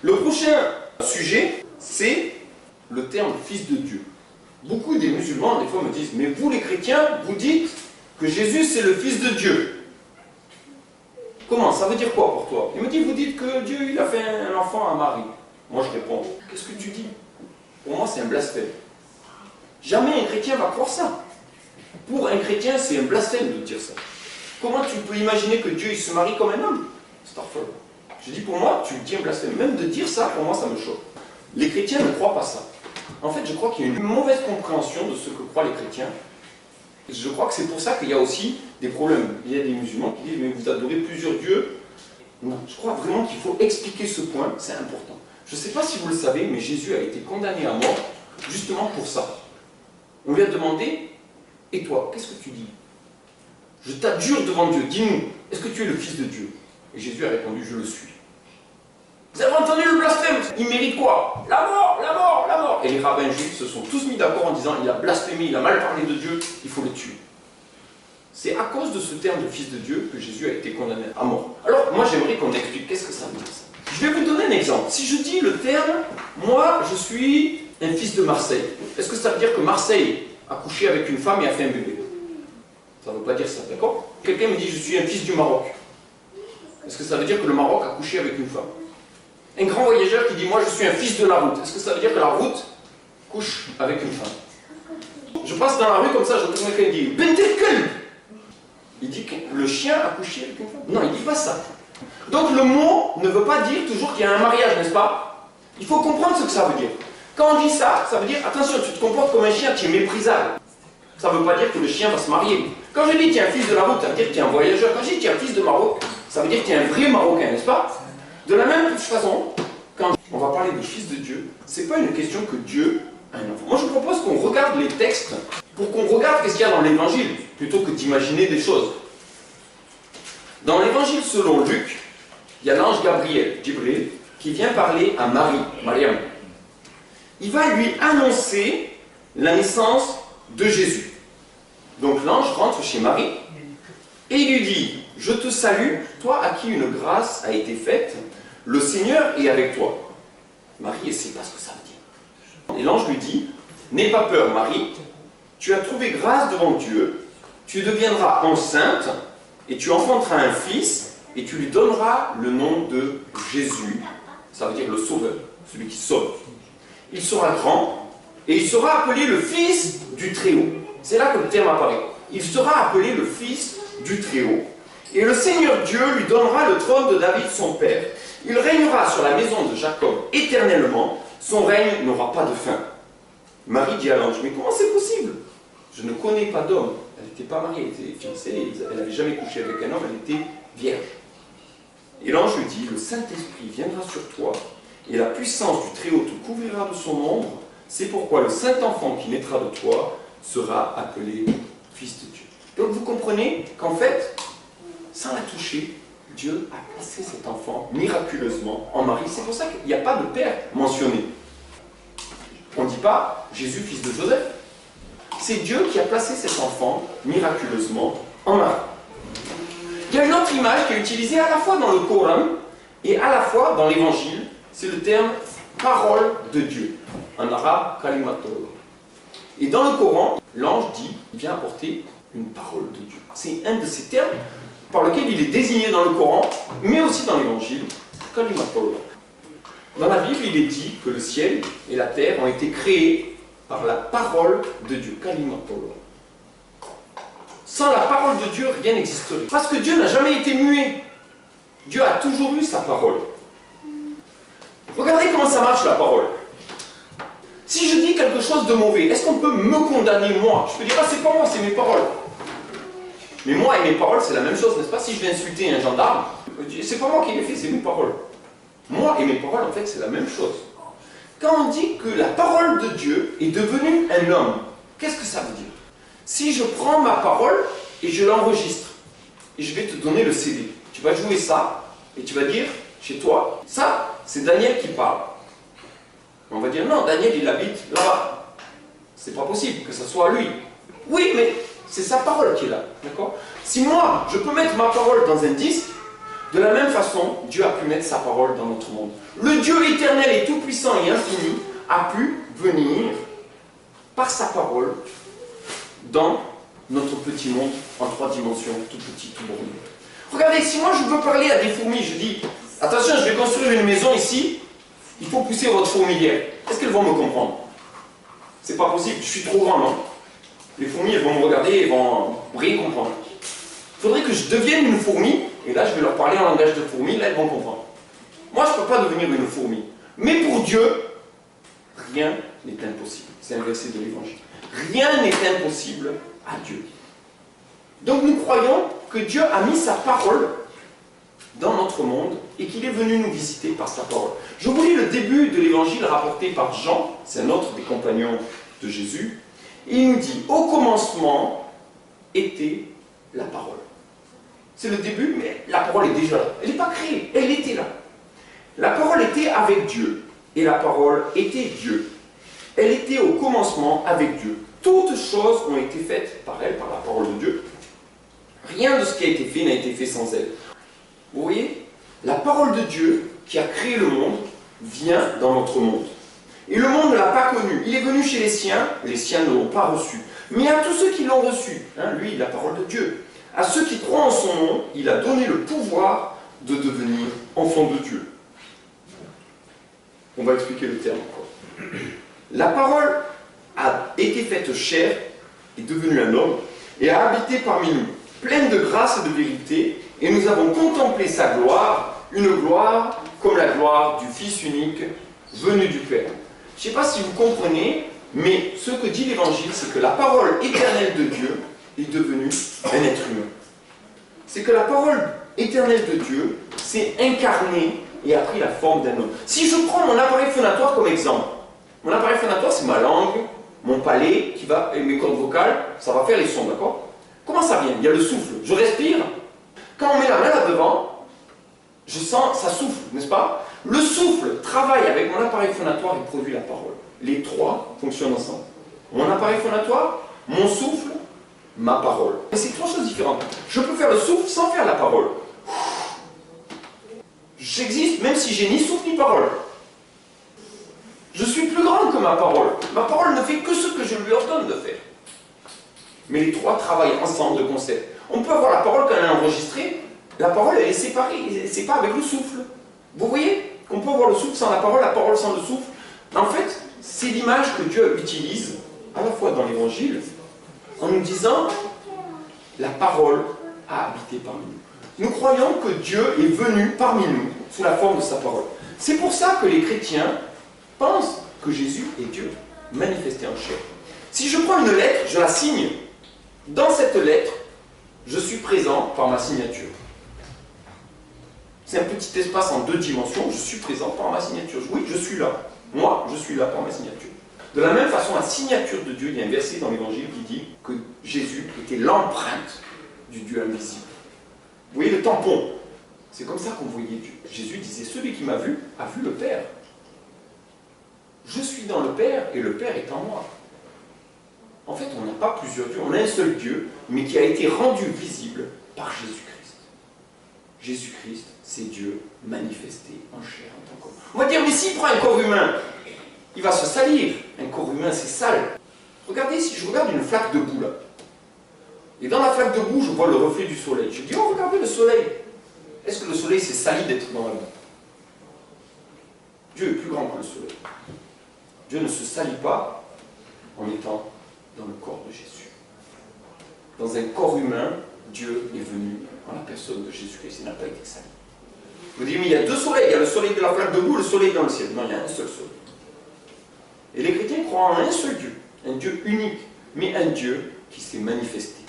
Le prochain sujet, c'est le terme fils de Dieu. Beaucoup des musulmans, des fois, me disent, mais vous les chrétiens, vous dites que Jésus c'est le fils de Dieu. Comment? Ça veut dire quoi pour toi? Il me dit, vous dites que Dieu il a fait un enfant à Marie. Moi je réponds, qu'est-ce que tu dis? Pour moi c'est un blasphème. Jamais un chrétien va croire ça. Pour un chrétien c'est un blasphème de dire ça. Comment tu peux imaginer que Dieu il se marie comme un homme? C'est affreux. Je dis pour moi, tu dis un blasphème. Même de dire ça, pour moi ça me choque. Les chrétiens ne croient pas ça. En fait je crois qu'il y a une mauvaise compréhension de ce que croient les chrétiens. Je crois que c'est pour ça qu'il y a aussi des problèmes. Il y a des musulmans qui disent mais vous adorez plusieurs dieux. Non, je crois vraiment qu'il faut expliquer ce point, c'est important. Je ne sais pas si vous le savez, mais Jésus a été condamné à mort justement pour ça. On lui a demandé, et toi, qu'est-ce que tu dis? Je t'adjure devant Dieu, dis-nous, est-ce que tu es le Fils de Dieu? Et Jésus a répondu, je le suis. Vous avez entendu le blasphème? Il mérite quoi? La mort, la mort, la mort. Et les rabbins juifs se sont tous mis d'accord en disant, il a blasphémé, il a mal parlé de Dieu, il faut le tuer. C'est à cause de ce terme de Fils de Dieu que Jésus a été condamné à mort. Alors, moi j'aimerais qu'on explique, qu'est-ce que ça veut dire ça? Je vais vous donner un exemple. Si je dis le terme, moi je suis un fils de Marseille, est-ce que ça veut dire que Marseille a couché avec une femme et a fait un bébé? Ça ne veut pas dire ça, d'accord? Quelqu'un me dit je suis un fils du Maroc. Est-ce que ça veut dire que le Maroc a couché avec une femme? Un grand voyageur qui dit moi je suis un fils de la route, est-ce que ça veut dire que la route couche avec une femme? Je passe dans la rue comme ça, j'entends quelqu'un dire Bentekel. Il dit que le chien a couché avec une femme? Non, il ne dit pas ça. Donc le mot ne veut pas dire toujours qu'il y a un mariage, n'est-ce pas? Il faut comprendre ce que ça veut dire. Quand on dit ça, ça veut dire attention, tu te comportes comme un chien, tu es méprisable. Ça ne veut pas dire que le chien va se marier. Quand je dis tu es un fils de la route, ça veut dire que tu es un voyageur. Quand je dis tu es un fils de Maroc, ça veut dire que tu es un vrai Marocain, n'est-ce pas? De la même façon, quand on va parler du Fils de Dieu, ce n'est pas une question que Dieu a un enfant. Moi je vous propose qu'on regarde les textes pour qu'on regarde ce qu'il y a dans l'évangile, plutôt que d'imaginer des choses. Dans l'évangile selon Luc, il y a l'ange Gabriel, Djibril, qui vient parler à Marie, Mariam. Il va lui annoncer la naissance de Jésus. Donc l'ange rentre chez Marie et il lui dit, je te salue, toi à qui une grâce a été faite, le Seigneur est avec toi. Marie, elle ne sait pas ce que ça veut dire. Et l'ange lui dit, n'aie pas peur Marie, tu as trouvé grâce devant Dieu, tu deviendras enceinte et tu enfanteras un fils et tu lui donneras le nom de Jésus, ça veut dire le sauveur, celui qui sauve. Il sera grand et il sera appelé le Fils du Très-Haut. C'est là que le terme apparaît. Il sera appelé le Fils du Très-Haut. Et le Seigneur Dieu lui donnera le trône de David son père. Il régnera sur la maison de Jacob éternellement, son règne n'aura pas de fin. Marie dit à l'ange, mais comment c'est possible? Je ne connais pas d'homme. Elle n'était pas mariée, elle était fiancée, elle n'avait jamais couché avec un homme, elle était vierge. Et l'ange lui dit, le Saint-Esprit viendra sur toi, et la puissance du Très-Haut te couvrira de son ombre. C'est pourquoi le Saint-Enfant qui naîtra de toi sera appelé Fils de Dieu. Donc vous comprenez qu'en fait, sans la toucher, Dieu a placé cet enfant miraculeusement en Marie. C'est pour ça qu'il n'y a pas de père mentionné. On ne dit pas Jésus, fils de Joseph. C'est Dieu qui a placé cet enfant miraculeusement en Marie. Il y a une autre image qui est utilisée à la fois dans le Coran et à la fois dans l'Évangile. C'est le terme parole de Dieu. En arabe, kalimatullah. Et dans le Coran, l'ange dit, il vient apporter une parole de Dieu. C'est un de ces termes par lequel il est désigné dans le Coran, mais aussi dans l'Évangile, kalimatullah. Dans la Bible, il est dit que le ciel et la terre ont été créés par la parole de Dieu, kalimatullah. Sans la parole de Dieu, rien n'existerait. Parce que Dieu n'a jamais été muet. Dieu a toujours eu sa parole. Regardez comment ça marche la parole. Si je dis quelque chose de mauvais, est-ce qu'on peut me condamner moi? Je peux dire, ah c'est pas moi, c'est mes paroles. Mais moi et mes paroles, c'est la même chose, n'est-ce pas? Si je vais insulter un gendarme, c'est pas moi qui l'ai fait, c'est mes paroles. Moi et mes paroles, en fait, c'est la même chose. Quand on dit que la parole de Dieu est devenue un homme, qu'est-ce que ça veut dire? Si je prends ma parole et je l'enregistre, et je vais te donner le CD, tu vas jouer ça, et tu vas dire, chez toi, ça, c'est Daniel qui parle. On va dire, non, Daniel, il habite là-bas. C'est pas possible que ce soit lui. Oui, mais c'est sa parole qui est là, d'accord? Si moi, je peux mettre ma parole dans un disque, De la même façon, Dieu a pu mettre sa parole dans notre monde. Le Dieu éternel et tout-puissant et infini a pu venir par sa parole dans notre petit monde en 3 dimensions, tout petit, tout borné. Regardez, si moi je veux parler à des fourmis, je dis, attention, je vais construire une maison ici, il faut pousser votre fourmilière. Est-ce qu'elles vont me comprendre? C'est pas possible, je suis trop grand, non? Les fourmis, elles vont me regarder et vont rien comprendre. Il faudrait que je devienne une fourmi, et là je vais leur parler en langage de fourmi, là elles vont comprendre. Moi je ne peux pas devenir une fourmi. Mais pour Dieu, rien n'est impossible. C'est un verset de l'Évangile. Rien n'est impossible à Dieu. Donc nous croyons que Dieu a mis sa parole dans notre monde et qu'il est venu nous visiter par sa parole. Je vous lis le début de l'Évangile rapporté par Jean, c'est un autre des compagnons de Jésus, et il nous dit, au commencement était la parole. C'est le début, mais la parole est déjà là. Elle n'est pas créée, elle était là. La parole était avec Dieu, et la parole était Dieu. Elle était au commencement avec Dieu. Toutes choses ont été faites par elle, par la parole de Dieu. Rien de ce qui a été fait n'a été fait sans elle. Vous voyez, la parole de Dieu qui a créé le monde vient dans notre monde. Et le monde ne l'a pas connu. Il est venu chez les siens ne l'ont pas reçu. Mais à tous ceux qui l'ont reçu, lui, la parole de Dieu, à ceux qui croient en son nom, il a donné le pouvoir de devenir enfants de Dieu. On va expliquer le terme encore. La parole a été faite chair, est devenue un homme, et a habité parmi nous, pleine de grâce et de vérité, et nous avons contemplé sa gloire, une gloire comme la gloire du Fils unique, venu du Père. Je ne sais pas si vous comprenez, mais ce que dit l'Évangile, c'est que la parole éternelle de Dieu est devenue un être humain. C'est que la parole éternelle de Dieu s'est incarnée et a pris la forme d'un homme. Si je prends mon appareil phonatoire comme exemple, mon appareil phonatoire, c'est ma langue, mon palais, et mes cordes vocales, ça va faire les sons, d'accord? Comment ça vient? Il y a le souffle. Je respire. Quand on met la main là-devant, je sens, ça souffle, n'est-ce pas? Le souffle travaille avec mon appareil phonatoire et produit la parole. Les trois fonctionnent ensemble. Mon appareil phonatoire, mon souffle, ma parole. Mais c'est 3 choses différentes. Je peux faire le souffle sans faire la parole. J'existe même si j'ai ni souffle ni parole. Je suis plus grande que ma parole. Ma parole ne fait que ce que je lui ordonne de faire. Mais les 3 travaillent ensemble de concert. On peut avoir la parole quand elle est enregistrée. La parole, elle est séparée. C'est pas avec le souffle. Vous voyez qu'on peut avoir le souffle sans la parole sans le souffle. En fait, c'est l'image que Dieu utilise à la fois dans l'Évangile en nous disant la parole a habité parmi nous. Nous croyons que Dieu est venu parmi nous sous la forme de sa parole. C'est pour ça que les chrétiens pensent que Jésus est Dieu, manifesté en chair. Si je prends une lettre, je la signe. Dans cette lettre, je suis présent par ma signature. C'est un petit espace en 2 dimensions, je suis présent par ma signature. Oui, je suis là. Moi, je suis là par ma signature. De la même façon, la signature de Dieu, il y a un verset dans l'Évangile qui dit que Jésus était l'empreinte du Dieu invisible. Vous voyez le tampon? C'est comme ça qu'on voyait Dieu. Jésus disait, celui qui m'a vu a vu le Père. Je suis dans le Père et le Père est en moi. En fait, on n'a pas plusieurs dieux, on a un seul Dieu, mais qui a été rendu visible par Jésus-Christ. Jésus-Christ, c'est Dieu manifesté en chair, en tant qu'homme. On va dire, mais s'il prend un corps humain, il va se salir. Un corps humain, c'est sale. Regardez, si je regarde une flaque de boue là, et dans la flaque de boue, je vois le reflet du soleil. Je dis, oh, regardez le soleil. Est-ce que le soleil s'est sali d'être dans la boue? Dieu est plus grand que le soleil. Dieu ne se salit pas en étant dans le corps de Jésus. Dans un corps humain, Dieu est venu en la personne de Jésus-Christ. Il n'a pas été sali. Vous dites, mais il y a 2 soleils. Il y a le soleil de la flaque de boue, le soleil dans le ciel. Non, il y a un seul soleil. Et les chrétiens croient en un seul Dieu. Un Dieu unique, mais un Dieu qui s'est manifesté.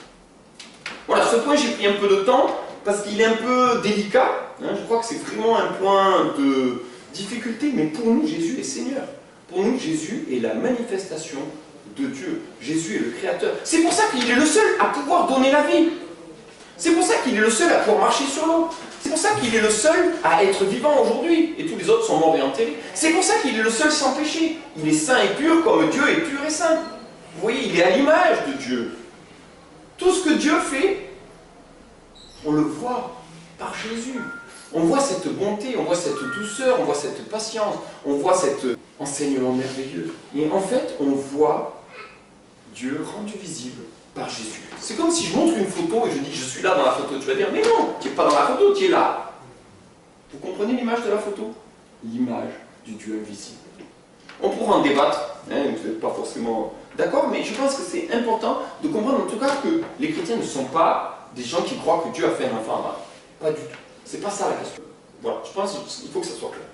Voilà, ce point, j'ai pris un peu de temps, parce qu'il est un peu délicat. Je crois que c'est vraiment un point de difficulté, mais pour nous, Jésus est Seigneur. Pour nous, Jésus est la manifestation de Dieu. Jésus est le Créateur. C'est pour ça qu'il est le seul à pouvoir donner la vie. C'est pour ça qu'il est le seul à pouvoir marcher sur l'eau. C'est pour ça qu'il est le seul à être vivant aujourd'hui. Et tous les autres sont morts et enterrés. C'est pour ça qu'il est le seul sans péché. Il est saint et pur comme Dieu est pur et saint. Vous voyez, il est à l'image de Dieu. Tout ce que Dieu fait, on le voit par Jésus. On voit cette bonté, on voit cette douceur, on voit cette patience, on voit cet enseignement merveilleux. Et en fait, on voit Dieu rendu visible par Jésus. C'est comme si je montre une photo et je dis je suis là dans la photo. Tu vas dire mais non, tu n'es pas dans la photo, tu es là. Vous comprenez l'image de la photo? L'image du Dieu invisible. On pourra en débattre, hein, vous n'êtes pas forcément d'accord, mais je pense que c'est important de comprendre en tout cas que les chrétiens ne sont pas des gens qui croient que Dieu a fait un enfant à Marie. Pas du tout. C'est pas ça la question. Voilà, je pense qu'il faut que ça soit clair.